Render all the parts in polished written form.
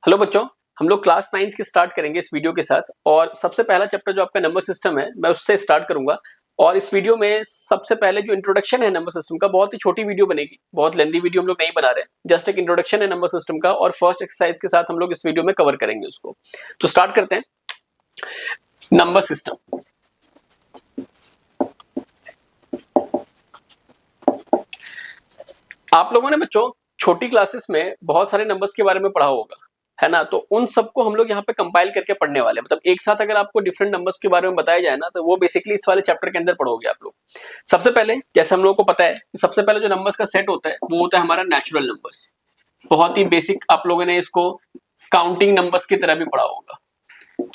Hello बच्चों, हम लोग क्लास 9th की स्टार्ट करेंगे इस वीडियो के साथ। और सबसे पहला चैप्टर जो आपका नंबर सिस्टम है, मैं उससे स्टार्ट करूंगा। और इस वीडियो में सबसे पहले जो इंट्रोडक्शन है नंबर सिस्टम का, बहुत ही छोटी वीडियो बनेगी, बहुत लेंथी वीडियो हम लोग नहीं बना रहे, जस्ट एक इंट्रोडक्शन है नंबर सिस्टम का। और फर्स्ट एक्सरसाइज के साथ हम लोग इस वीडियो में कवर करेंगे उसको। तो स्टार्ट करते हैं। नंबर सिस्टम, आप लोगों ने बच्चों छोटी क्लासेस में बहुत सारे नंबर्स के बारे में पढ़ा होगा, है ना। तो उन सबको हम लोग यहाँ पे कंपाइल करके पढ़ने वाले हैं। मतलब एक साथ अगर आपको डिफरेंट नंबर्स के बारे में बताया जाए ना, तो वो बेसिकली इस वाले चैप्टर के अंदर पढ़ोगे आप लोग। सबसे पहले, जैसे हम लोगों को पता है, सबसे पहले जो नंबर्स का सेट होता है वो होता है हमारा नेचुरल नंबर्स। बहुत ही बेसिक, आप लोगों ने इसको काउंटिंग नंबर्स की तरह भी पढ़ा होगा।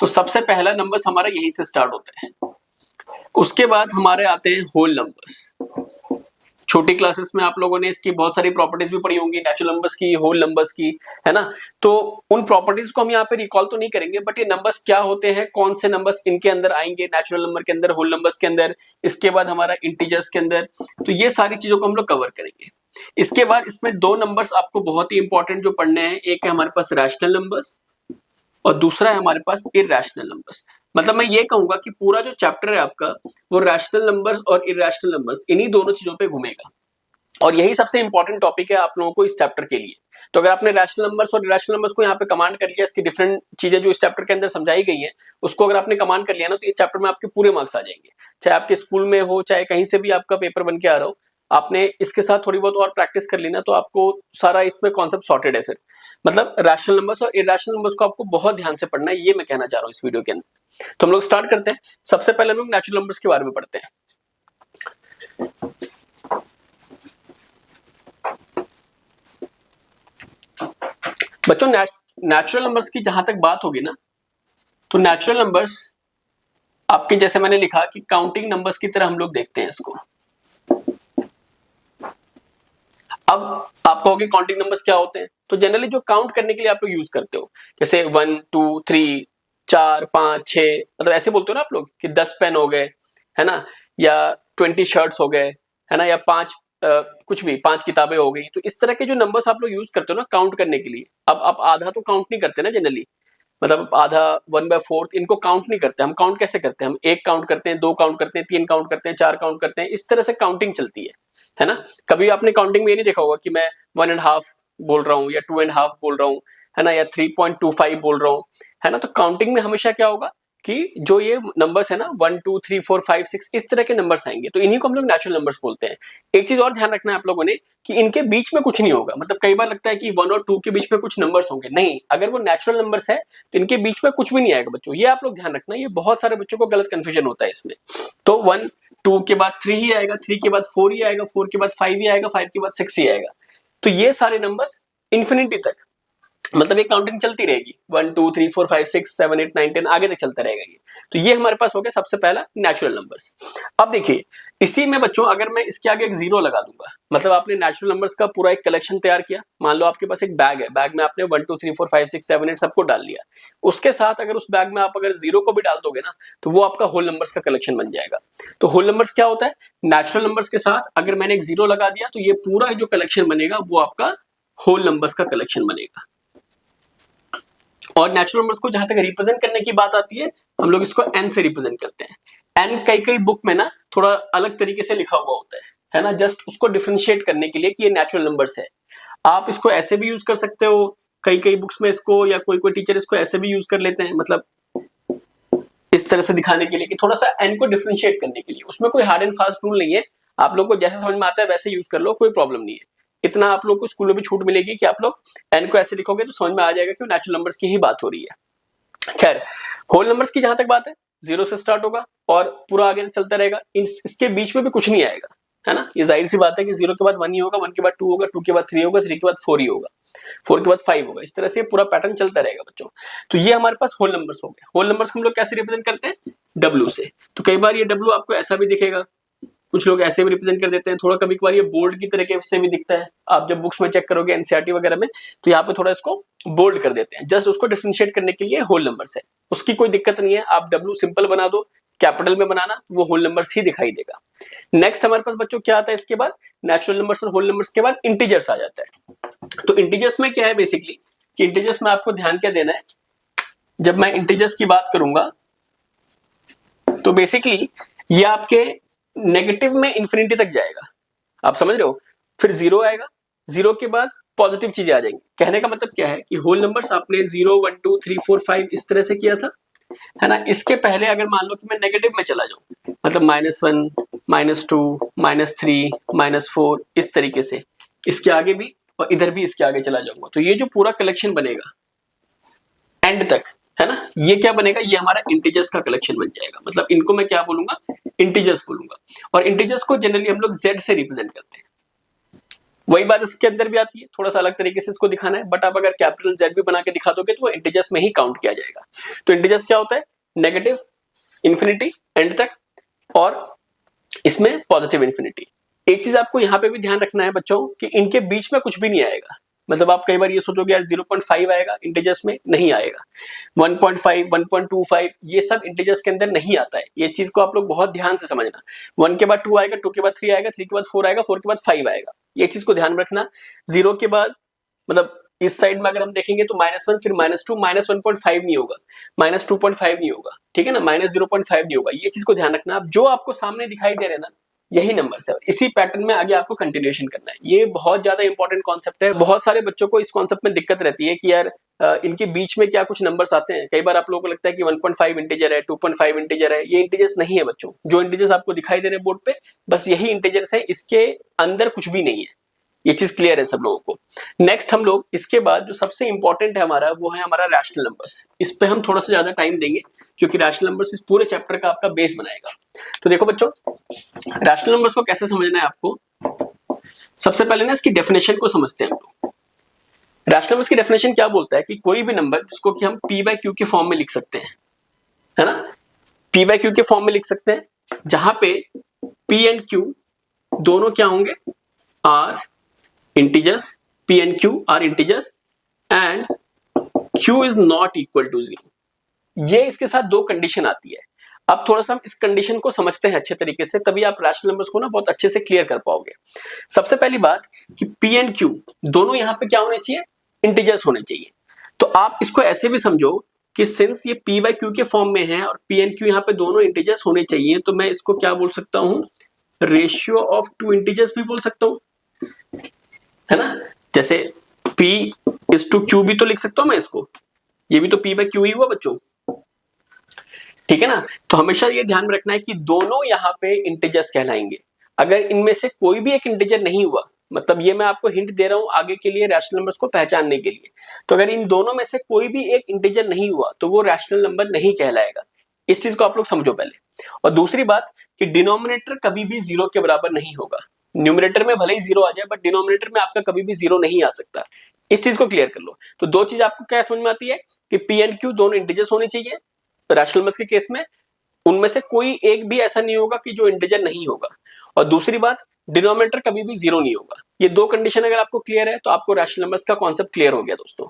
तो सबसे पहला नंबर्स हमारा यहीं से स्टार्ट होता है। उसके बाद हमारे आते हैं होल नंबर्स। छोटी क्लासेस में आप लोगों ने इसकी बहुत सारी प्रॉपर्टीज भी पढ़ी होंगी, नेचुरल नंबर्स की, होल नंबर्स की, है ना। तो उन प्रॉपर्टीज को हम यहाँ पे रिकॉल तो नहीं करेंगे, बट ये नंबर्स क्या होते हैं, कौन से नंबर्स इनके अंदर आएंगे, नेचुरल नंबर के अंदर, होल नंबर्स के अंदर, इसके बाद हमारा इंटीजर्स के अंदर। तो ये सारी चीजों को हम लोग कवर करेंगे। इसके बाद इसमें दो नंबर्स आपको बहुत ही इंपॉर्टेंट जो पढ़ने हैं, एक है हमारे पास रैशनल नंबर्स और दूसरा है हमारे पास इरैशनल नंबर्स। मतलब मैं ये कहूंगा कि पूरा जो चैप्टर है आपका, वो रैशनल नंबर्स और इरैशनल नंबर्स, इन्हीं दोनों चीजों पे घूमेगा। और यही सबसे इंपॉर्टेंट टॉपिक है आप लोगों को इस चैप्टर के लिए। तो अगर आपने रैशनल नंबर्स और इरैशनल नंबर्स को यहाँ पे कमांड कर लिया, इसकी डिफरेंट चीजें जो इस चैप्टर के अंदर समझाई गई हैं, उसको अगर आपने कमांड कर लिया ना, तो इस चैप्टर में आपके पूरे मार्क्स आ जाएंगे। चाहे आपके स्कूल में हो, चाहे कहीं से भी आपका पेपर बन के आ रहा हो, आपने इसके साथ थोड़ी बहुत और प्रैक्टिस कर लेना, तो आपको सारा इसमें कॉन्सेप्ट सॉर्टेड है फिर। मतलब रैशनल नंबर्स और इरैशनल नंबर्स को आपको बहुत ध्यान से पढ़ना है, ये मैं कहना चाह रहा हूँ इस वीडियो के अंदर। तो हम लोग स्टार्ट करते हैं। सबसे पहले हम लोग नेचुरल नंबर्स के बारे में पढ़ते हैं। बच्चों, नेचुरल नंबर्स की जहां तक बात होगी ना, तो नेचुरल नंबर्स आपके, जैसे मैंने लिखा कि काउंटिंग नंबर्स की तरह हम लोग देखते हैं इसको। अब आप कहोगे काउंटिंग नंबर्स क्या होते हैं, तो जनरली जो काउंट करने के लिए आप लोग यूज करते हो, जैसे 1 2 3 4 5 6, मतलब ऐसे बोलते हो ना आप लोग कि 10 पेन हो गए, है ना, या 20 शर्ट्स हो गए, है ना, या 5 कुछ भी 5 किताबें हो गई। तो इस तरह के जो नंबर्स आप लोग यूज करते हो ना काउंट करने के लिए। अब आप आधा तो काउंट नहीं करते ना जनरली, मतलब आधा 1/4 इनको काउंट नहीं करते। हम काउंट कैसे करते हैं, हम 1 काउंट करते हैं, 2 काउंट करते हैं, 3 काउंट करते हैं, 4 काउंट करते हैं, इस तरह से काउंटिंग चलती है ना। कभी आपने काउंटिंग में ये नहीं देखा होगा कि मैं 1.5 बोल रहा हूँ या 2.5 बोल रहा हूँ, है ना, या 3.25 बोल रहा हूँ, है ना। तो काउंटिंग में हमेशा क्या होगा कि जो ये नंबर्स है ना 1 2 3 4 5 6 इस तरह के नंबर्स आएंगे, तो इन्हीं को हम लोग नेचुरल नंबर्स बोलते हैं। एक चीज और ध्यान रखना है आप लोगों ने कि इनके बीच में कुछ नहीं होगा। मतलब कई बार लगता है कि 1 और 2 के बीच में कुछ नंबर्स होंगे, नहीं, अगर वो नेचुरल नंबर्स है तो इनके बीच में कुछ भी नहीं आएगा बच्चों। ये आप लोग ध्यान रखना, ये बहुत सारे बच्चों को गलत कंफ्यूजन होता है इसमें। तो 1 2 के बाद 3 ही आएगा, 3 के बाद 4 ही आएगा, 4 के बाद 5 ही आएगा, 5 के बाद 6 ही आएगा। तो ये सारे नंबर्स इंफिनिटी तक, मतलब ये काउंटिंग चलती रहेगी, 1 2 3 4 5 6 7 8 9 10 आगे तक चलता रहेगा ये। तो ये हमारे पास हो गया सबसे पहला नेचुरल नंबर्स। अब देखिए, इसी में बच्चों अगर मैं इसके आगे एक जीरो लगा दूंगा, मतलब आपने नेचुरल नंबर्स का पूरा एक कलेक्शन तैयार किया। मान लो आपके पास एक बैग है, बैग में आपने 1 2 3 4 5 6 7 8 सबको डाल लिया। उसके साथ अगर उस बैग में आप अगर जीरो को भी डाल दोगे ना, तो वो आपका होल नंबर्स का कलेक्शन बन जाएगा। तो होल नंबर्स क्या होता है, नेचुरल नंबर्स के साथ अगर मैंने एक जीरो लगा दिया, तो ये पूरा जो कलेक्शन बनेगा वो आपका होल नंबर्स का कलेक्शन बनेगा। और नेचुरल नंबर्स को जहां तक रिप्रेजेंट करने की बात आती है, हम लोग इसको n से रिप्रेजेंट करते हैं। n कई कई बुक में ना थोड़ा अलग तरीके से लिखा हुआ होता है ना, जस्ट उसको डिफरेंशिएट करने के लिए कि ये नेचुरल नंबर्स है। आप इसको ऐसे भी यूज कर सकते हो, कई कई बुक्स में इसको, या कोई कोई टीचर इसको ऐसे भी यूज कर लेते हैं, मतलब इस तरह से दिखाने के लिए कि थोड़ा सा n को डिफरेंशिएट करने के लिए। उसमें कोई हार्ड एंड फास्ट रूल नहीं है, आप लोग को जैसे समझ में आता है वैसे यूज कर लो, कोई प्रॉब्लम नहीं है। इतना आप लोग को स्कूलों में छूट मिलेगी कि आप लोग n को ऐसे लिखोगे तो समझ में आ जाएगा कि नेचुरल नंबर्स की ही बात हो रही है। खैर, होल नंबर्स की जहां तक बात है, जीरो से स्टार्ट होगा और पूरा आगे चलता रहेगा। इसके बीच में भी कुछ नहीं आएगा, है ना। ये जाहिर सी बात है कि जीरो के बाद 1 ही होगा, 1 के बाद 2 होगा, 2 के बाद 3 होगा, 3 के बाद 4 ही होगा, 4 के बाद 5 होगा। इस तरह से पूरा पैटर्न चलता रहेगा बच्चों। तो ये हमारे पास होल नंबर्स हो गए। होल नंबर्स को हम लोग कैसे रिप्रेजेंट करते हैं, W से। तो कई बार ये W आपको ऐसा भी दिखेगा, कुछ लोग ऐसे भी रिप्रेजेंट कर देते हैं, थोड़ा कभी कभार ये बोल्ड की तरीके से भी दिखता है। आप जब बुक्स में चेक करोगे एनसीईआरटी वगैरह में, तो यहाँ पे थोड़ा इसको बोल्ड कर देते हैं, जस्ट उसको डिफरेंशिएट करने के लिए होल नंबर्स है। उसकी कोई दिक्कत नहीं है, आप W सिंपल बना दो, कैपिटल में बनाना, वो होल नंबर्स ही दिखाई देगा। नेक्स्ट हमारे पास बच्चों क्या आता है, इसके बाद नेचुरल नंबर्स और होल नंबर्स के बाद इंटीजर्स आ जाता है। तो इंटीजर्स में क्या है बेसिकली कि इंटीजर्स में आपको ध्यान क्या देना है, जब मैं इंटीजर्स की बात करूंगा तो बेसिकली ये आपके नेगेटिव में इंफिनिटी तक जाएगा, आप समझ रहे हो, फिर जीरो आएगा, जीरो के बाद पॉजिटिव चीजें आ जाएंगी। कहने का मतलब क्या है कि होल नंबर्स आपने 0 1 2 3 4 5 इस तरह से किया था, है ना। इसके पहले अगर मान लो कि मैं नेगेटिव में चला जाऊं, मतलब -1 -2 -3 -4 इस तरीके से, इसके आगे भी और इधर भी इसके आगे चला जाऊंगा, तो ये जो पूरा कलेक्शन बनेगा एंड तक, है ना, ये क्या बनेगा, ये हमारा इंटीजर्स का कलेक्शन बन जाएगा। मतलब इनको मैं क्या बोलूंगा, इंटीजर्स बोलूंगा। और इंटीजर्स को जनरली हम लोग z से रिप्रेजेंट करते हैं। वही बात इसके अंदर भी आती है, थोड़ा सा अलग तरीके से इसको दिखाना है, बट आप अगर कैपिटल Z भी बना के दिखा दोगे तो वो इंटीजर्स में ही काउंट किया जाएगा। तो इंटीजर्स क्या होता है, नेगेटिव इंफिनिटी एंड तक, और इसमें पॉजिटिव इंफिनिटी। एक चीज आपको यहाँ पे भी ध्यान रखना है बच्चों कि इनके बीच में कुछ भी नहीं आएगा। मतलब आप कई बार ये सोचोगे यार 0.5 आएगा, इंटीजर्स में नहीं आएगा। 1.5 1.25 ये सब इंटीजर्स के अंदर नहीं आता है। ये चीज को आप लोग बहुत ध्यान से समझना। 1 के बाद 2 आएगा, 2 के बाद 3 आएगा, 3 के बाद 4 आएगा, 4 के बाद 5 आएगा। ये चीज को ध्यान रखना। 0 के बाद मतलब इस साइड में अगर हम देखेंगे तो -1 फिर -2 -1.5 नहीं होगा, -2.5 नहीं होगा, ठीक है ना, -0.5 नहीं होगा। ये चीज को ध्यान रखना। जो आपको सामने दिखाई दे रहे हैं ना, यही नंबर्स है। इसी पैटर्न में आगे आपको कंटिन्यूएशन करना है। ये बहुत ज्यादा इंपॉर्टेंट कॉन्सेप्ट है। बहुत सारे बच्चों को इस कॉन्सेप्ट में दिक्कत रहती है कि यार इनके बीच में क्या कुछ नंबर्स आते हैं। कई बार आप लोगों को लगता है कि 1.5 इंटीजर है, 2.5 इंटीजर है। ये इंटीजर्स नहीं है बच्चों। जो इंटीजर्स आपको दिखाई दे रहे हैं बोर्ड पे, बस यही इंटीजर्स है, इसके अंदर कुछ भी नहीं है। ये चीज क्लियर है सब लोगों को। नेक्स्ट हम लोग इसके बाद जो सबसे इंपॉर्टेंट है हमारा, वो है हमारा रैशनल नंबर्स। इस पे हम थोड़ा सा ज्यादा टाइम देंगे क्योंकि रैशनल नंबर्स इस पूरे चैप्टर का आपका बेस बनाएगा। तो देखो बच्चों, रैशनल नंबर्स को कैसे समझना है आपको, सबसे पहले ना इसकी डेफिनेशन को समझते हैं हम लोग। रैशनल नंबर्स की डेफिनेशन क्या बोलता है कि कोई भी नंबर जिसको कि हम p/q के फॉर्म में लिख सकते हैं, है ना, p/q के फॉर्म में लिख सकते हैं, जहां पे p एंड q दोनों क्या होंगे, are integers, p and q are integers and q is not equal to 0। ये इसके साथ दो कंडीशन आती है। अब थोड़ा सा हम इस कंडीशन को समझते हैं अच्छे तरीके से, तभी आप रैशनल नंबर्स को ना बहुत अच्छे से क्लियर कर पाओगे। सबसे पहली बात कि p and q दोनों यहां पे क्या होने चाहिए, इंटीजर्स होने चाहिए। तो आप इसको ऐसे भी समझो कि सिंस ये p/q के फॉर्म में है और p and q यहाँ पे दोनों इंटीजर्स होने चाहिए, तो मैं इसको क्या बोल सकता हूं, रेशियो ऑफ टू इंटीजर्स भी बोल सकता हूं, है ना। जैसे p is to q भी तो लिख सकता हूं मैं इसको, ये भी तो p/q ही हुआ बच्चों, ठीक है ना। तो हमेशा ये ध्यान में रखना है कि दोनों यहाँ पे इंटीजर्स कहलाएंगे। अगर इनमें से कोई भी एक इंटीजर नहीं हुआ, मतलब ये मैं आपको हिंट दे रहा हूं आगे के लिए रैशनल नंबर्स को पहचानने के लिए, तो अगर इन दोनों में से कोई भी एक इंटीजर नहीं हुआ तो वो रैशनल नंबर नहीं कहलाएगा। इस चीज को आप लोग समझो पहले। और दूसरी बात कि डिनोमिनेटर कभी भी 0 के बराबर नहीं होगा। न्यूमरेटर में भले ही 0 आ जाए, बट डिनोमिनेटर में आपका कभी भी 0 नहीं आ सकता। इस चीज को क्लियर कर लो। तो दो चीज आपको क्या समझ में आती है कि p एंड q दोनों इंटीजर्स होने चाहिए रैशनल नंबर्स के केस में, उनमें से कोई एक भी ऐसा नहीं होगा कि जो इंटीजर नहीं होगा। और दूसरी बात, डिनोमिनेटर कभी भी 0 नहीं होगा। ये दो कंडीशन अगर आपको क्लियर है तो आपको रैशनल नंबर्स का कॉन्सेप्ट क्लियर हो गया दोस्तों।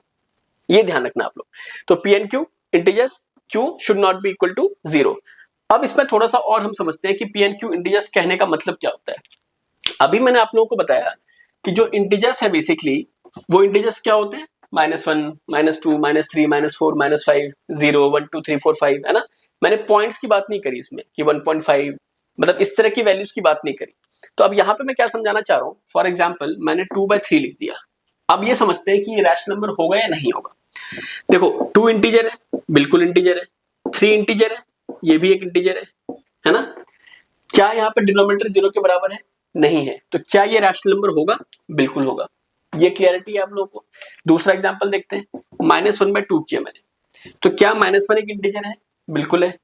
ये ध्यान रखना आप लोग। तो p and q integers, q should not be equal to 0। अब इसमें थोड़ा सा और हम समझते हैं कि p एंड q इंटीजर्स कहने का मतलब क्या होता है। अभी मैंने आप लोगों को बताया कि जो इंटीजर्स है बेसिकली वो इंटीजर्स क्या होते हैं, -1 -2 -3 -4 -5 0 1 2 3 4 5, है ना। मैंने पॉइंट्स की बात नहीं करी इसमें कि 1.5 मतलब इस तरह की वैल्यूज की बात नहीं करी। तो अब यहाँ पे मैं क्या समझाना चाह रहा हूँ, फॉर एग्जाम्पल मैंने 2/3 लिख दिया। अब ये समझते हैं कि ये रैशनल नंबर होगा या नहीं होगा। देखो 2 इंटीजर है, बिल्कुल इंटीजर है, 3 इंटीजर है, ये भी एक इंटीजर है ना। क्या यहाँ पे डिनोमिनेटर 0 के बराबर है, नहीं है। तो क्या ये रैशनल नंबर होगा, बिल्कुल होगा। ये क्लियरिटी है आप लोगों को। दूसरा एग्जांपल देखते हैं, -1/2 किया मैंने, तो क्या -1 एक इंटीजर है, बिल्कुल है।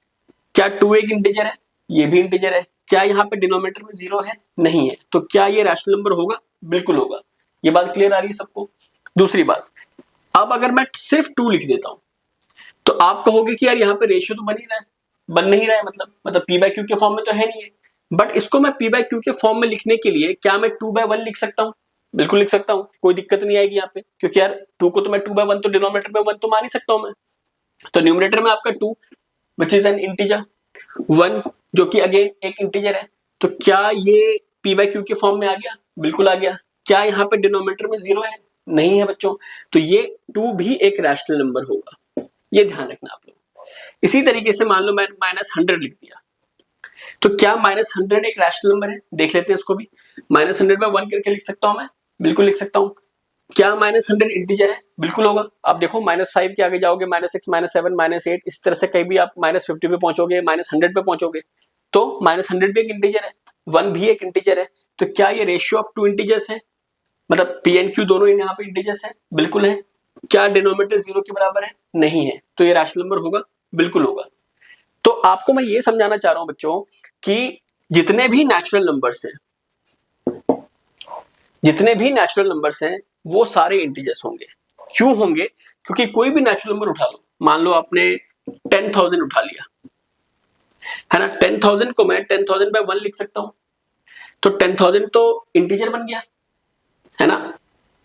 क्या 2 एक इंटीजर है, ये भी इंटीजर है। क्या यहाँ पे डिनोमिनेटर में 0 है, नहीं है। तो क्या ये रैशनल नंबर होगा, बिल्कुल होगा। ये बात क्लियर आ रही है सबको। दूसरी बात, अब अगर मैं सिर्फ 2 लिख देता हूं तो आप कहोगे कि यार यहाँ पे रेशियो तो बन ही रहा है, बन नहीं रहा है, मतलब p/q के फॉर्म में तो है नहीं है। बट इसको मैं p/q के फॉर्म में लिखने के लिए क्या मैं 2/1 लिख सकता हूँ, बिल्कुल लिख सकता हूँ, कोई दिक्कत नहीं आएगी यहाँ पे, क्योंकि यार 2 को तो मैं 2/1 तो डिनोमिनेटर में 1 तो मान ही सकता हूँ मैं। तो न्यूमरेटर में आपका 2 विच इज एन इंटीजर, 1 जो कि अगेन एक इंटीजर है। तो क्या ये p/q के फॉर्म में आ गया, बिल्कुल आ गया। क्या यहाँ पे डिनोमिनेटर में 0 है, नहीं है बच्चों, तो ये 2 भी एक रैशनल नंबर होगा, ये ध्यान रखना आप लोग। इसी तरीके से मान लो मैंने -100 लिख दिया, तो क्या -100 एक रैशनल नंबर है? देख लेते हैं इसको भी। -100 में 1 करके लिख सकता हूं मैं, बिल्कुल लिख सकता हूं। क्या -100 इंटीजर है? बिल्कुल होगा। आप देखो -5 के आगे जाओगे, -6, -7, -8, इस तरह से कहीं भी आप -50 पे पहुंचोगे, -100 पे पहुंचोगे, तो -100 भी एक इंटीजर है, 1 भी एक इंटीजर है। तो क्या ये रेशियो ऑफ 2 इंटीजर्स है? मतलब P एंड Q दोनों यहाँ पे इंटीजर्स है? बिल्कुल है। क्या डिनोमिनेटर 0 के बराबर है? नहीं है। तो ये रैशनल नंबर होगा? बिल्कुल होगा। तो आपको मैं ये समझाना चाह रहा हूं बच्चों कि जितने भी नेचुरल नंबर्स हैं, जितने भी नेचुरल नंबर्स हैं वो सारे इंटीजर्स होंगे। क्यों होंगे? क्योंकि कोई भी नेचुरल नंबर उठा लो, मान लो आपने 10,000 उठा लिया, है ना, 10,000 को मैं 10,000 by 1 लिख सकता हूं, तो 10,000 तो इंटीजर बन गया, है ना,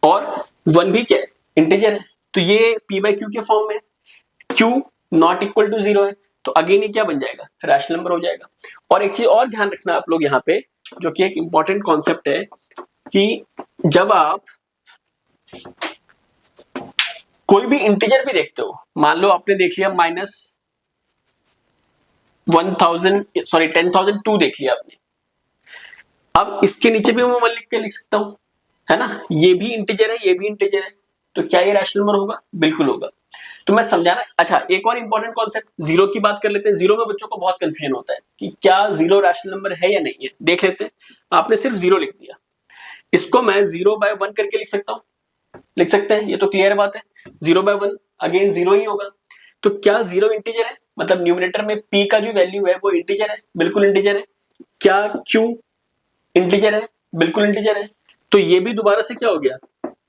और 1 भी क्या इंटीजर है, तो ये p/q के फॉर्म में, q नॉट इक्वल टू 0 है, तो अगेन ये क्या बन जाएगा? रैशनल नंबर हो जाएगा। और एक चीज और ध्यान रखना आप लोग यहाँ पे, जो कि एक इंपॉर्टेंट कॉन्सेप्ट है, कि जब आप कोई भी इंटीजर भी देखते हो, मान लो आपने देख लिया -10,002 देख लिया आपने, अब इसके नीचे भी मैं 1 लिख के लिख सकता हूं, है ना, ये भी इंटीजर है, ये भी इंटीजर है, तो क्या ये रैशनल नंबर होगा? बिल्कुल होगा। तो मैं समझाना, अच्छा एक और इंपॉर्टेंट कॉन्सेप्ट, जीरो की बात कर लेते हैं। जीरो में बच्चों को बहुत कंफ्यूजन होता है कि क्या जीरो रैशनल नंबर है या नहीं है। देख लेते हैं, आपने सिर्फ 0 लिख दिया, इसको मैं 0/1 करके लिख सकता हूं, लिख सकते हैं, ये तो क्लियर बात है। 0/1 अगेन 0 ही होगा। तो क्या 0 इंटीजर है? मतलब न्यूमरेटर में p का जो वैल्यू है वो इंटीजर है? बिल्कुल इंटीजर है। क्या q इंटीजर है? बिल्कुल इंटीजर है। तो ये भी दोबारा से क्या हो गया?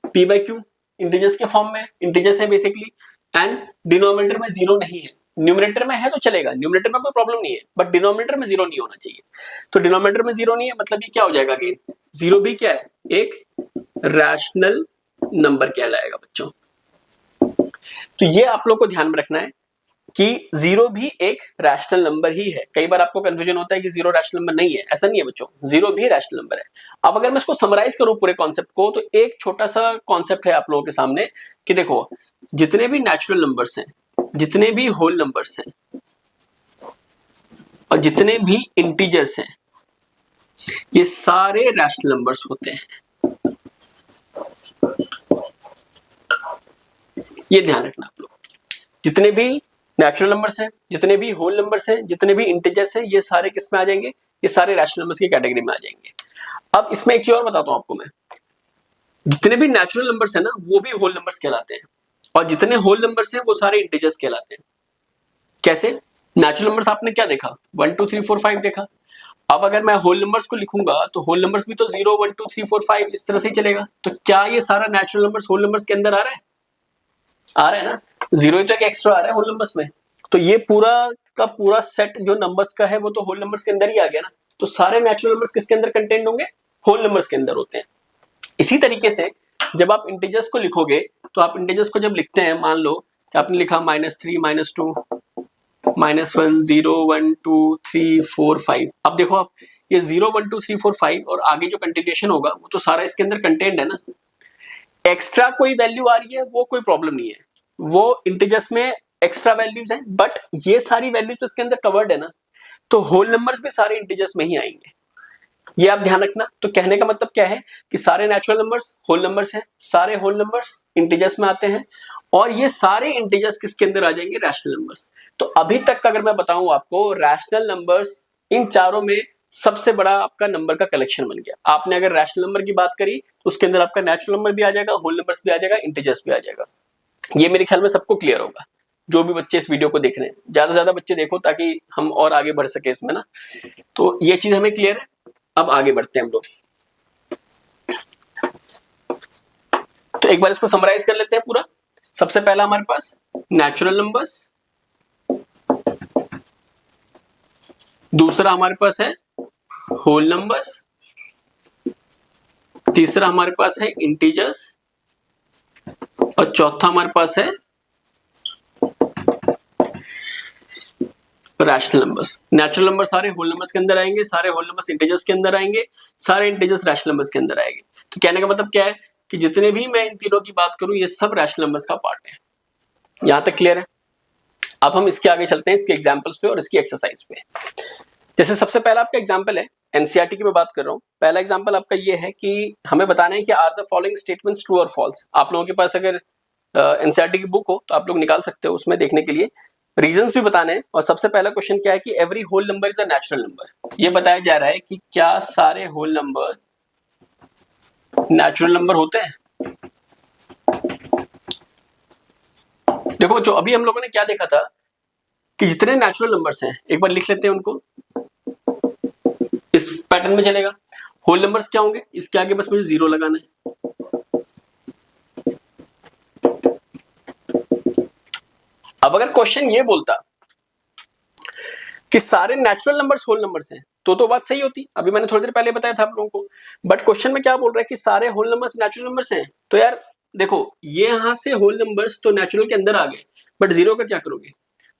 p/q इंटीजर्स के फॉर्म में, इंटीजर्स है बेसिकली, एंड डिनोमिनेटर में 0 नहीं है। न्यूमरेटर में है तो चलेगा, न्यूमरेटर में कोई प्रॉब्लम नहीं है, बट डिनोमिनेटर में 0 नहीं होना चाहिए। तो डिनोमिनेटर में 0 नहीं है, मतलब ये क्या हो जाएगा? अगेन 0 भी क्या है? एक रैशनल नंबर कहलाएगा बच्चों। तो ये आप लोग को ध्यान में रखना है कि 0 भी एक रैशनल नंबर ही है। कई बार आपको कंफ्यूजन होता है कि 0 रैशनल नंबर नहीं है, ऐसा नहीं है बच्चों, 0 भी रैशनल नंबर है। अब अगर मैं इसको समराइज करूं पूरे कॉन्सेप्ट को, तो एक छोटा सा कॉन्सेप्ट है आप लोगों के सामने कि देखो, जितने भी नेचुरल नंबर्स हैं, जितने भी होल नंबर्स हैं, और जितने भी इंटीजर्स हैं, ये सारे रैशनल नंबर्स होते हैं। ये ध्यान रखना आप लोग। जितने भी नेचुरल नंबर्स हैं, जितने भी होल नंबर्स हैं, जितने भी इंटीजर्स हैं, ये सारे किस में आ जाएंगे? ये सारे रैशनल नंबर्स की कैटेगरी में आ जाएंगे। अब इसमें एक चीज और बताता हूं आपको मैं, जितने भी नेचुरल नंबर्स हैं ना, वो भी होल नंबर्स कहलाते हैं, और जितने होल नंबर्स हैं वो सारे इंटीजर्स कहलाते हैं। कैसे? नेचुरल नंबर्स आपने क्या देखा? 1 2 3 4 5 देखा। अब अगर मैं होल नंबर्स को लिखूंगा तो होल नंबर्स भी तो 0 1 2 3 4 5 इस तरह से ही चलेगा। तो क्या ये सारा नेचुरल नंबर्स होल नंबर्स के अंदर आ रहा है? आ रहा है ना। 0 ही तो एक एक्स्ट्रा आ रहा है होल नंबर्स में, तो ये पूरा का पूरा सेट जो नंबर्स का है वो तो होल नंबर्स के अंदर ही आ गया ना। तो सारे नेचुरल नंबर्स किसके अंदर कंटेंट होंगे? होल नंबर्स के अंदर होते हैं। इसी तरीके से जब आप इंटीजर्स को लिखोगे, तो आप इंटीजर्स को जब लिखते हैं, मान लो कि आपने लिखा -3 -2 -1 0 1 2 3 4 5। अब देखो आप, ये 0 1 2 3 4 5 और आगे जो कंटिन्यूएशन होगा वो तो सारा इसके अंदर कंटेंट है ना। एक्स्ट्रा कोई वैल्यू आ रही है वो कोई प्रॉब्लम नहीं है, वो इंटीजर्स में एक्स्ट्रा वैल्यूज हैं, बट ये सारी वैल्यूज इसके अंदर कवर्ड है ना। तो होल नंबर्स भी सारे इंटीजर्स में ही आएंगे, ये आप ध्यान रखना। तो कहने का मतलब क्या है कि सारे नेचुरल नंबर्स होल नंबर्स हैं, सारे होल नंबर्स इंटीजर्स में आते हैं, और ये सारे इंटीजर्स किसके अंदर आ जाएंगे? Rational numbers. तो अभी तक का अगर मैं बताऊं आपको, रैशनल नंबर्स इन चारों में सबसे बड़ा आपका नंबर का कलेक्शन बन गया। आपने अगर रैशनल नंबर की बात करी तो उसके अंदर आपका नेचुरल नंबर भी आ जाएगा, होल नंबर्स भी आ जाएगा, इंटीजर्स भी आ जाएगा। ये मेरे ख्याल में सबको क्लियर होगा, जो भी बच्चे इस वीडियो को देख रहे हैं। ज्यादा से ज्यादा बच्चे देखो ताकि हम और आगे बढ़ सके इसमें ना। तो ये चीज हमें क्लियर है। अब आगे बढ़ते हैं हम लोग। तो एक बार इसको समराइज कर लेते हैं पूरा। सबसे पहला हमारे पास नेचुरल नंबर्स, दूसरा हमारे पास है होल नंबर्स, तीसरा हमारे पास है इंटीजर्स, और चौथा हमारे पास है रैशनल नंबर्स। नेचुरल नंबर सारे होल नंबर्स के अंदर आएंगे, सारे होल नंबर्स इंटीजर्स के अंदर आएंगे, सारे इंटीजर्स रैशनल नंबर्स के अंदर आएंगे। तो कहने का मतलब क्या है कि जितने भी मैं इन तीनों की बात करूं ये सब रैशनल नंबर्स का पार्ट है। यहां तक क्लियर है? अब हम इसके आगे चलते हैं, इसके एग्जांपल्स पे और इसकी एक्सरसाइज पे। जैसे सबसे पहला आपका एग्जांपल है, एनसीईआरटी की मैं बात कर रहा हूं। पहला एग्जांपल आपका ये है कि हमें बताना है कि are the following statements true और फॉल्स। आप लोगों के पास अगर एनसीईआरटी की बुक हो तो आप लोग निकाल सकते हो उसमें देखने के लिए, रीजंस भी बताने हैं। और सबसे पहला क्वेश्चन क्या है कि every whole number is a natural number. ये बताया जा रहा है कि क्या सारे होल नंबर नेचुरल नंबर होते हैं। देखो जो अभी हम लोगों ने क्या देखा था कि जितने नेचुरल नंबर्स हैं, एक बार लिख लेते हैं उनको, इस पैटर्न में चलेगा। होल नंबर्स क्या होंगे, इसके आगे बस मुझे जीरो लगाना है। अब अगर क्वेश्चन ये बोलता कि सारे नेचुरल नंबर्स होल नंबर्स हैं तो बात सही होती, अभी मैंने थोड़ी देर पहले बताया था आप लोगों को। बट क्वेश्चन में क्या बोल रहा है कि सारे होल नंबर्स नेचुरल नंबर्स हैं, तो यार देखो ये यहां से होल नंबर्स तो नेचुरल के अंदर आ गए, बट जीरो का क्या करोगे?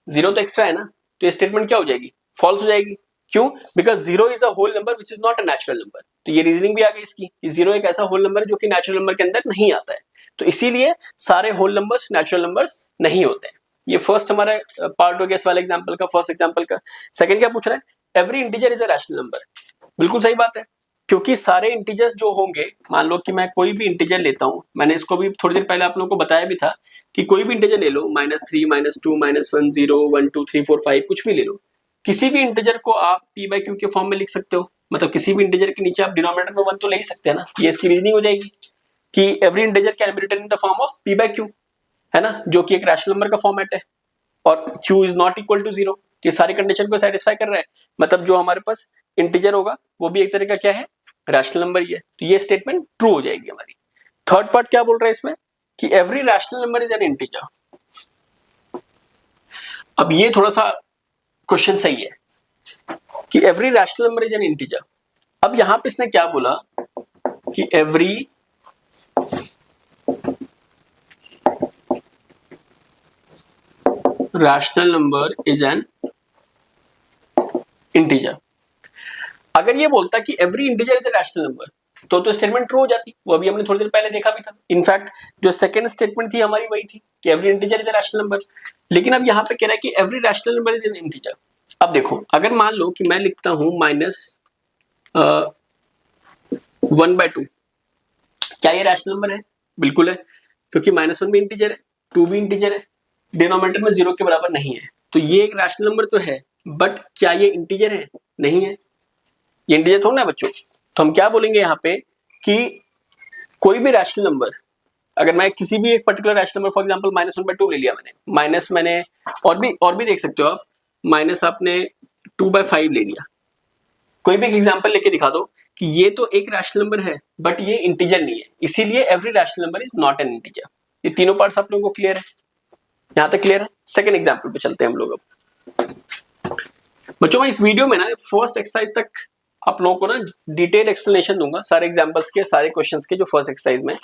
जीरो तो एक्स्ट्रा है ना, तो ये स्टेटमेंट क्या हो जाएगी? फॉल्स हो जाएगी। क्यों? Because zero is a whole number which is not a natural number. तो ये रीजनिंग भी आ गई इसकी कि जीरो एक ऐसा होल नंबर है जो कि नेचुरल नंबर के अंदर नहीं आता है, तो इसीलिए सारे होल नंबर्स नेचुरल नंबर्स नहीं होते हैं। ये फर्स्ट हमारा पार्ट हो गया इस वाले एग्जांपल का, फर्स्ट एग्जांपल का। सेकंड क्या पूछ रहा है? Every integer is a rational number. बिल्कुल सही बात है, क्योंकि सारे इंटीजर्स जो होंगे, मान लो कि मैं कोई भी इंटीजर लेता हूं, मैंने इसको भी थोड़ी देर पहले आप लोगों को बताया भी था कि कोई भी इंटीजर ले लो, -3, -2, -1, 0, 1, 2, 3, 4, 5 कुछ भी ले लो। किसी भी इंटीजर को आप p बाई क्यू के फॉर्म में लिख सकते हो, मतलब किसी भी इंटीजर के नीचे आप डिनोमिनेटर में 1 तो ले ही सकते हैं ना। ये इसकी रीजनिंग हो जाएगी कि every integer can be written in the form of p by q, है ना, जो कि एक रैशनल नंबर का फॉर्मेट है, और q is not equal to 0। ये सारी कंडीशन को सेटिस्फाई कर रहा है, मतलब जो हमारे पास इंटीजर होगा वो भी एक तरह का क्या है? रैशनल नंबर ही है। तो ये स्टेटमेंट ट्रू हो जाएगी हमारी। थर्ड पार्ट क्या बोल रहा है इसमें कि every rational number is an integer. अब ये थोड़ा सा क्वेश्चन सही है कि every rational number is an integer. अब यहां पे इसने क्या बोला कि every rational number is an integer. अगर ये बोलता कि every integer is a rational number तो स्टेटमेंट ट्रू हो जाती। वो अभी हमने थोड़ी देर पहले देखा भी था। इनफैक्ट जो सेकंड स्टेटमेंट थी हमारी वही थी कि every integer is a rational number. लेकिन अब यहाँ पे कह रहा है कि every rational number is an integer. अब देखो अगर मान लो कि मैं लिखता हूं -1/2, क्या ये रैशनल नंबर है? बिल्कुल है, क्योंकि -1 भी इंटीजर है, 2 भी इंटीजर है, डिनोमिनेटर में 0 के बराबर नहीं है, तो ये एक रैशनल नंबर तो है, बट क्या ये इंटीजर है? नहीं है, ये इंटीजर थोड़ा ना बच्चों। तो हम क्या बोलेंगे यहाँ पे कि कोई भी रैशनल नंबर, अगर मैं किसी भी एक particular rational number, for example -1/2 ले लिया मैंने, मैंने और भी देख सकते हो आप, माइनस आपने 2/5 ले लिया, कोई भी एक एग्जांपल लेके दिखा दो कि ये तो एक रैशनल नंबर है बट ये इंटीजर नहीं है, इसीलिए every rational number is not an integer. ये तीनों पार्ट्स आप लोगों को क्लियर है? यहां तक क्लियर है? सेकंड एग्जांपल पे चलते हैं हम लोग। अब बच्चों मैं इस वीडियो में ना फर्स्ट एक्सरसाइज तक आप लोगों को ना डिटेल एक्सप्लेनेशन दूंगा सारे एग्जांपल्स के, सारे क्वेश्चंस के जो फर्स्ट एक्सरसाइज में,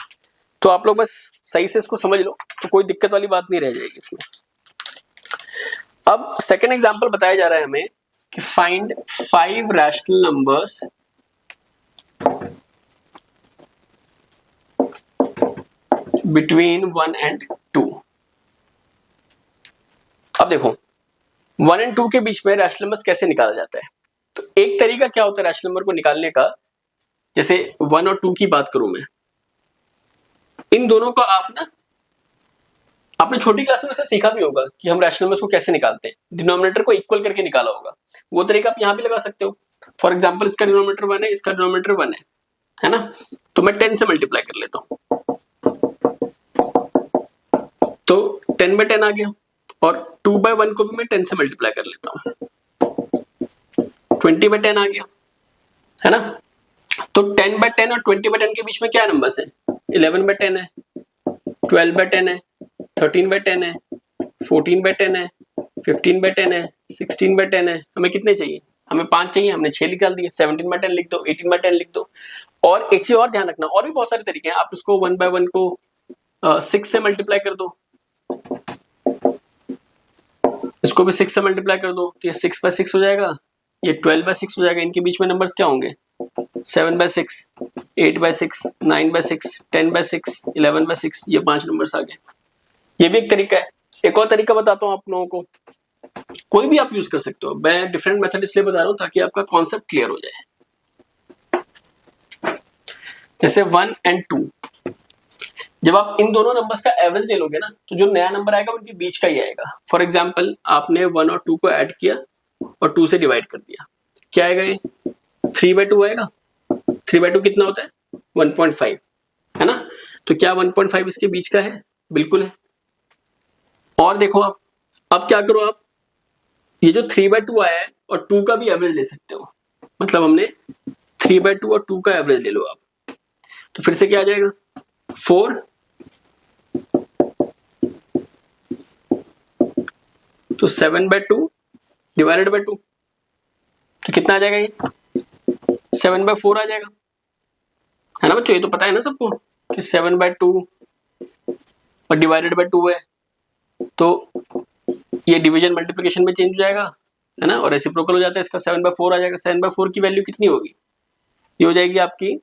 तो आप लोग बस सही से इसको समझ लो तो कोई दिक्कत वाली बात नहीं रह जाएगी इसमें। अब सेकंड एग्जांपल बताया जा रहा है हमें कि find 5 rational numbers between 1 and 2। अब देखो 1 and 2 के बीच में रैशनल नंबर्स कैसे निकाला जाता है? तो एक तरीका क्या होता है रैशनल नंबर को निकालने का, जैसे 1 और 2 की बात करूं मैं, इन दोनों को आप ना आपने छोटी क्लास में ऐसे सीखा भी होगा कि हम रैशनल नंबर्स को कैसे निकालते हैं, डिनोमिनेटर को इक्वल करके निकाला होगा। वो तरीका आप यहां भी लगा सकते हो। फॉर एग्जांपल इसका डिनोमिनेटर 1 है, इसका डिनोमिनेटर 1 है ना, तो मैं 10 से मल्टीप्लाई कर लेता हूं, तो 10/10 आ गया, और 2/1 को भी मैं 10 से मल्टीप्लाई कर लेता हूं, 20/10 आ गया, है ना। तो 10/10 और 20/10 के बीच में क्या नंबर्स हैं? 11/10 है, 12/10 है, 13/10 है, 14/10 है, 15/10 है, 16/10 है। हमें कितने चाहिए? हमें 5 चाहिए, हमने 6 निकाल दिए। 17/10 लिख दो, 18/10 लिख दो। और एक चीज और ध्यान रखना, और भी बहुत सारे तरीके हैं, आप इसको 1/1 को 6 से मल्टीप्लाई कर दो, इसको भी 6 से मल्टीप्लाई कर दो, तो ये 6/6 हो जाएगा, ये 12/6 हो जाएगा। इनके बीच में नंबर्स क्या होंगे? 7/6। 8/6, 9/6, 10/6, 11/6, ये 5 नंबर्स आ गए। ये भी एक तरीका है। एक और तरीका बताता हूँ आप लोगों को, कोई भी आप यूज कर सकते हो, मैं डिफरेंट मेथड इसलिए बता रहा हूँ ताकि आपका कॉन्सेप्ट क्लियर हो जाए। जैसे 1 and 2, जब आप इन दोनों नंबर्स का एवरेज ले लोगे ना, तो जो नया नंबर आएगा उनके बीच का ही आएगा। फॉर एग्जाम्पल आपने 1 और 2 को ऐड किया और 2 से डिवाइड कर दिया, क्या आएगा ये 3/2 आएगा। 3/2 कितना होता है 1.5, है ना। तो क्या 1.5 इसके बीच का है, बिल्कुल है। और देखो आप, अब क्या करो आप, ये जो 3/2 आया है और 2 का भी एवरेज ले सकते हो, मतलब हमने 3/2 और 2 का एवरेज ले लो आप, तो फिर से क्या आ जाएगा 4, तो 7/2 डिवाइडेड बाय 2, तो कितना आ जाएगा ये 7/4 आ जाएगा, है ना बच्चों। ये तो पता है ना सबको कि 7/2 और डिवाइडेड बाय 2 है, तो ये डिवीजन मल्टीप्लिकेशन में चेंज हो जाएगा, है ना, और रेसिप्रोकल हो जाता है इसका, 7/4 आ जाएगा। 7/4 की वैल्यू कितनी होगी, ये हो जाएगी आपकी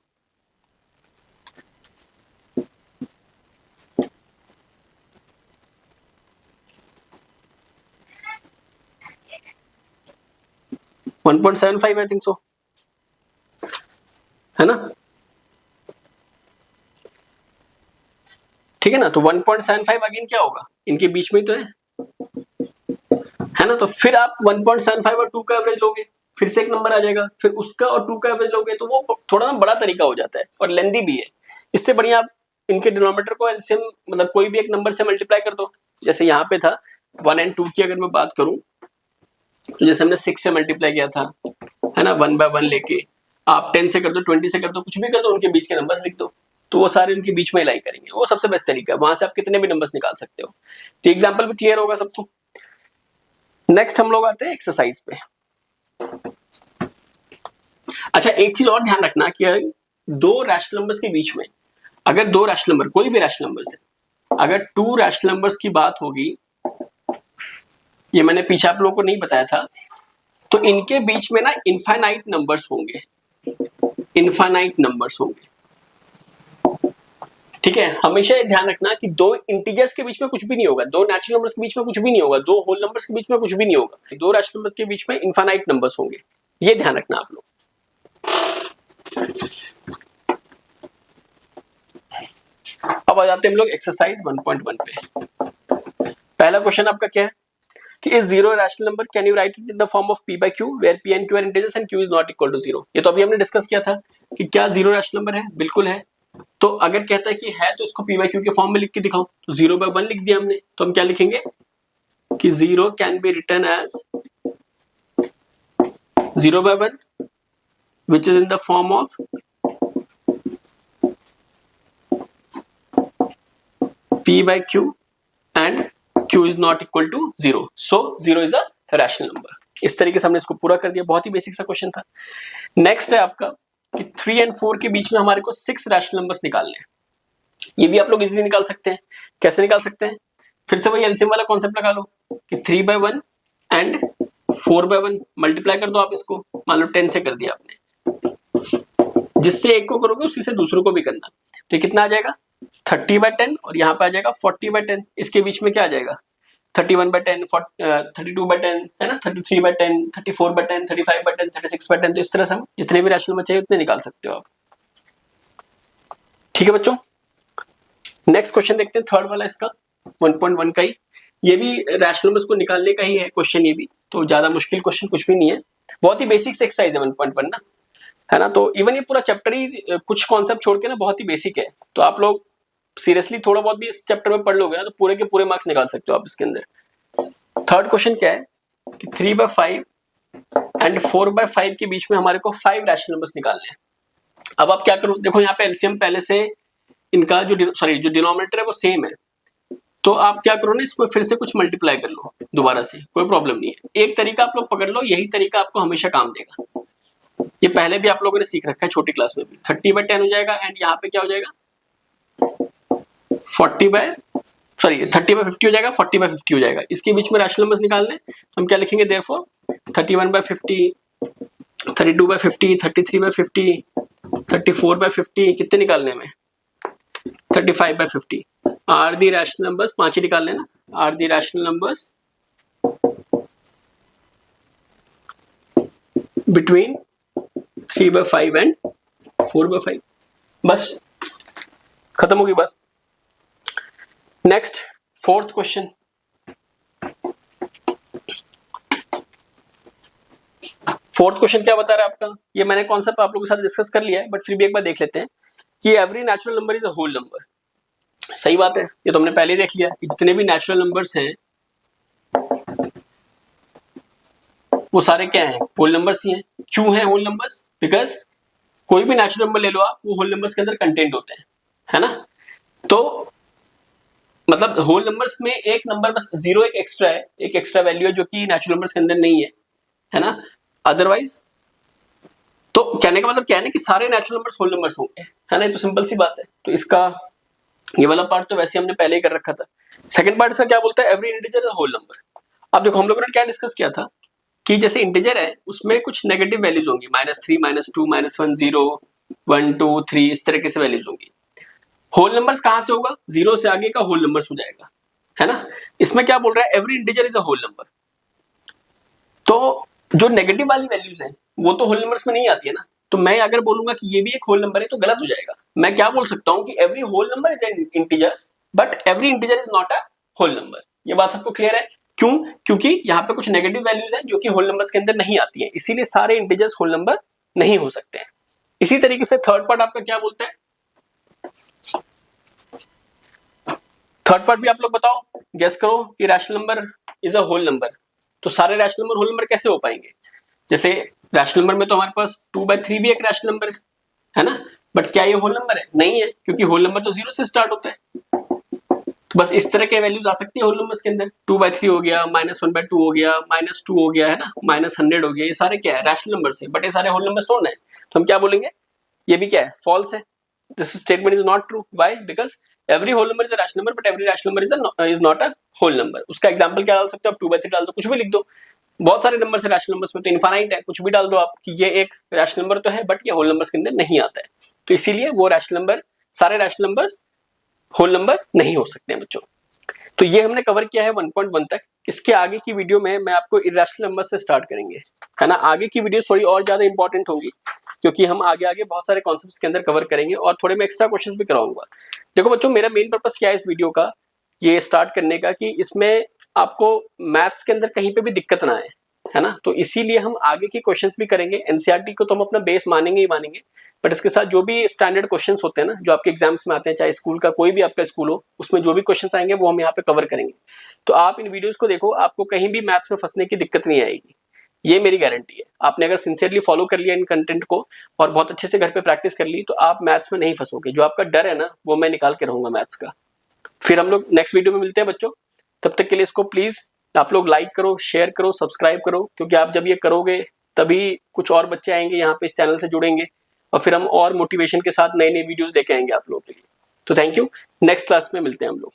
1.75 आई थिंक सो, है ना। ठीक है ना, तो 1.75 अगेन क्या होगा, इनके बीच में ही तो है ना। तो फिर आप 1.75 और 2 का एवरेज लोगे, फिर से एक नंबर आ जाएगा, फिर उसका और 2 का एवरेज लोगे, तो वो थोड़ा ना बड़ा तरीका हो जाता है और लेंदी भी है। इससे बढ़िया आप इनके डिनोमिनेटर को एलसीएम, मतलब कोई भी एक नंबर से मल्टीप्लाई कर दो। जैसे यहाँ पे था 1 and 2 की अगर मैं बात करूं, तो जैसे हमने 6 से मल्टीप्लाई किया था, है ना, 1/1 लेके, आप 10 से कर दो, 20 से कर दो, कुछ भी कर दो, उनके बीच के नंबर्स लिख दो, तो वो सारे उनके बीच में लाई करेंगे, वो सबसे बेस्ट तरीका है। वहां से आप कितने भी नंबर्स निकाल सकते हो। तो एग्जाम्पल भी क्लियर होगा सबको। नेक्स्ट हम लोग आते हैं एक्सरसाइज पे। अच्छा, एक चीज और ध्यान रखना कि दो रैशनल नंबर्स के बीच में, अगर दो रैशनल नंबर, कोई भी रैशनल नंबर से, अगर 2 रैशनल नंबर्स की बात होगी, ये मैंने पीछे आप लोगों को नहीं बताया था, तो इनके बीच में ना इनफाइनाइट नंबर्स होंगे, इनफाइनाइट नंबर्स होंगे। ठीक है, हमेशा ये ध्यान रखना कि दो इंटीजर्स के बीच में कुछ भी नहीं होगा, दो नेचुरल नंबर्स के बीच में कुछ भी नहीं होगा, दो होल नंबर्स के बीच में कुछ भी नहीं होगा, दो रैशनल नंबर्स के बीच में इनफाइनाइट नंबर्स होंगे, ये ध्यान रखना आप लोग। अब आ जाते हैं हम लोग एक्सरसाइज 1.1 पे। पहला क्वेश्चन आपका क्या है कि is zero rational number, can you write it in the form of p/q where p and q are integers and q is not equal to 0। ये तो अभी हमने डिस्कस किया था कि क्या जीरो रैशनल नंबर है, बिल्कुल है। तो अगर कहता है कि है तो इसको p/q के फॉर्म में लिख के दिखाओ, तो 0/1 लिख दिया हमने, तो हम क्या लिखेंगे कि 0 can be written as 0/1 which is in the form of p/q and q is not equal to 0, so 0 is a rational number। इस तरीके से हमने इसको पूरा कर दिया, बहुत ही बेसिक सा क्वेश्चन था। नेक्स्ट है आपका कि 3 and 4 के बीच में हमारे को 6 रैशनल नंबर्स निकालने हैं। ये भी आप लोग इजीली निकाल सकते हैं। कैसे निकाल सकते हैं, फिर से वही एलसीएम वाला कॉन्सेप्ट लगा लो कि 3/1 एंड 4/1 मल्टीप्लाई कर दो आप इसको, मान लो 10 से कर दिया आपने, जिससे एक को करोगे उसी से दूसरों को भी करना, तो ये कितना आ जाएगा 30/10 और यहाँ पे आ जाएगा 40/10। इसके बीच में क्या आ जाएगा 31/10, 32/10, है ना, 33/10, 34/10, 35/10, 36/10। तो इस तरह से हम जितने भी रैशनल नंबर चाहिए उतने निकाल सकते हो आप। ठीक है बच्चों, नेक्स्ट क्वेश्चन देखते हैं, थर्ड वाला इसका 1.1 का ही, ये भी रैशनल नंबर्स को निकालने का ही है क्वेश्चन, ये भी तो ज्यादा मुश्किल क्वेश्चन कुछ भी नहीं है, बहुत ही बेसिक से एक्सरसाइज है 1.1 ना, है ना। तो इवन ये पूरा चैप्टर ही कुछ कॉन्सेप्ट छोड़ के ना बहुत ही बेसिक है, तो आप लोग सीरियसली थोड़ा बहुत भी इस चैप्टर में पढ़ लोगे ना, तो पूरे के पूरे मार्क्स निकाल सकते हो आप इसके अंदर। थर्ड क्वेश्चन क्या है कि 3/5 एंड 4/5 के बीच में हमारे को 5 रैशनल नंबर्स निकालने हैं। अब आप क्या करो, देखो यहाँ पे एलसीएम पहले से इनका जो डिनोमिनेटर है वो सेम है, तो आप क्या करो ना, इसको फिर से कुछ मल्टीप्लाई कर लो दोबारा से, कोई प्रॉब्लम नहीं है। एक तरीका आप लोग पकड़ लो, यही तरीका आपको हमेशा काम देगा, ये पहले भी आप लोगों ने सीख रखा है छोटी क्लास में भी। 30/10 हो जाएगा एंड यहाँ पे क्या हो जाएगा 30/50 हो जाएगा, 40/50 हो जाएगा। इसके बीच में रैशनल नंबर्स निकालने, हम क्या लिखेंगे देयरफॉर 31/50 32/50, 33/50, 34/50, कितने निकालने में? 35/50। आर दी रैशनल नंबर्स, 5 ही निकालने ना। Are the rational numbers between 3/5 and 4/5। बस खत्म होगी बात। Next, fourth question. Fourth question क्या बता रहा है आपका? ये मैंने कॉन्सेप्ट आप लोगों के साथ डिस्कस कर लिया है, बट फिर भी एक बार देख लेते हैं कि every natural number is a whole number. सही बात है, ये तो हमने पहले ही देख लिया कि जितने भी नेचुरल नंबर्स हैं वो सारे क्या हैं? होल नंबर्स ही हैं। क्यों हैं होल नंबर्स? बिकॉज कोई भी नेचुरल नंबर ले लो आप, वो होल नंबर्स के अंदर कंटेंट होते हैं, है ना। तो मतलब होल नंबर्स में एक नंबर बस जीरो एक एक्स्ट्रा है, एक एक्स्ट्रा वैल्यू है जो कि नेचुरल नंबर्स के अंदर नहीं है ना। अदरवाइज तो कहने का मतलब क्या है ना कि सारे नेचुरल नंबर्स होल नंबर्स होंगे, है ना। ये तो सिंपल सी बात है। तो इसका ये वाला पार्ट तो वैसे हमने पहले ही कर रखा था। सेकंड पार्ट इसका क्या बोलता है? Every integer is a whole number. अब देखो हम लोगों ने क्या डिस्कस किया था कि जैसे इंटीजर है उसमें कुछ नेगेटिव वैल्यूज होंगी, -3, -2, -1, 0, 1, 2, 3, इस तरीके से वैल्यूज होंगी। होल नंबर्स कहां से होगा? जीरो से आगे का होल नंबर्स हो जाएगा, है ना। इसमें क्या बोल रहा है? Every integer is a whole number. तो जो नेगेटिव वाली वैल्यूज हैं वो तो होल नंबर्स में नहीं आती है ना। तो मैं अगर बोलूंगा कि ये भी एक होल नंबर है तो गलत हो जाएगा। मैं क्या बोल सकता हूं कि every whole number is an integer but every integer is not a whole number. ये बात सबको क्लियर है? क्यों? क्योंकि यहाँ पे कुछ नेगेटिव वैल्यूज हैं जो कि होल नंबर्स के अंदर नहीं आती है, इसीलिए सारे इंटीजर्स होल नंबर नहीं हो सकते हैं। इसी तरीके से थर्ड पार्ट आपका क्या बोलता है? थर्ड पार्ट भी आप लोग बताओ, गेस करो कि rational number is a whole number. तो सारे रैशनल नंबर होल नंबर कैसे हो पाएंगे? जैसे रैशनल नंबर में तो हमारे पास 2/3 भी एक रैशनल नंबर है ना। बट क्या ये होल नंबर है? नहीं है, क्योंकि होल नंबर तो जीरो से स्टार्ट होता है। तो बस इस तरह के वैल्यूज आ सकती है होल नंबर्स के अंदर। 2/3 हो गया, -1/2 हो गया, -2 हो गया, है ना, -100 हो गया। ये सारे क्या है? रैशनल नंबर्स है, बट ये सारे होल नंबर्स थोड़ा है। तो हम क्या बोलेंगे? ये भी क्या है? फॉल्स है। This statement is not true. Why? Because every whole number is a rational number but every rational number is not a whole number. उसका एग्जांपल क्या डाल सकते हो आप? 2/3 डाल दो, कुछ भी लिख दो। बहुत सारे नंबर है रैशनल नंबर्स में, तो इनफाइनाइट है, कुछ भी डाल दो आप कि ये एक रैशनल नंबर तो है बट ये होल नंबर्स के अंदर नहीं आता है। तो इसीलिए वो रैशनल नंबर, सारे रैशनल नंबर्स होल नंबर नहीं हो सकते हैं बच्चों। तो ये हमने कवर किया है 1.1 तक। इसके आगे की वीडियो में मैं आपको इरेशनल नंबर से स्टार्ट करेंगे, है ना। आगे की वीडियो थोड़ी और ज्यादा इंपॉर्टेंट होगी क्योंकि हम आगे आगे बहुत सारे कॉन्सेप्ट्स के अंदर कवर करेंगे और थोड़े मैं एक्स्ट्रा क्वेश्चंस भी कराऊंगा। देखो बच्चों, मेरा मेन पर्पस क्या है इस वीडियो का, ये स्टार्ट करने का, कि इसमें आपको मैथ्स के अंदर कहीं पे भी दिक्कत ना आए, है ना। तो इसीलिए हम आगे के क्वेश्चंस भी करेंगे। एनसीईआरटी को तो हम अपना बेस मानेंगे ही मानेंगे, बट इसके साथ जो भी स्टैंडर्ड क्वेश्चंस होते हैं ना, जो आपके एग्जाम्स में आते हैं, चाहे स्कूल का कोई भी आपका स्कूल हो, उसमें जो भी क्वेश्चंस आएंगे वो हम यहाँ पे कवर करेंगे। तो आप इन वीडियोस को देखो, आपको कहीं भी मैथ्स में फंसने की दिक्कत नहीं आएगी, ये मेरी गारंटी है। आपने अगर सिंसियरली फॉलो कर लिया इन कंटेंट को और बहुत अच्छे से घर पे प्रैक्टिस कर ली, तो आप मैथ्स में नहीं फंसोगे। जो आपका डर है ना, वो मैं निकाल के रहूंगा मैथ्स का। फिर हम लोग नेक्स्ट वीडियो में मिलते हैं बच्चों। तब तक के लिए इसको प्लीज आप लोग लाइक करो, शेयर करो, सब्सक्राइब करो, क्योंकि आप जब ये करोगे तभी कुछ और बच्चे आएंगे यहाँ पे, इस चैनल से जुड़ेंगे और फिर हम और मोटिवेशन के साथ नए नए वीडियोस लेके आएंगे आप लोगों के लिए। तो थैंक यू, नेक्स्ट क्लास में मिलते हैं हम लोग।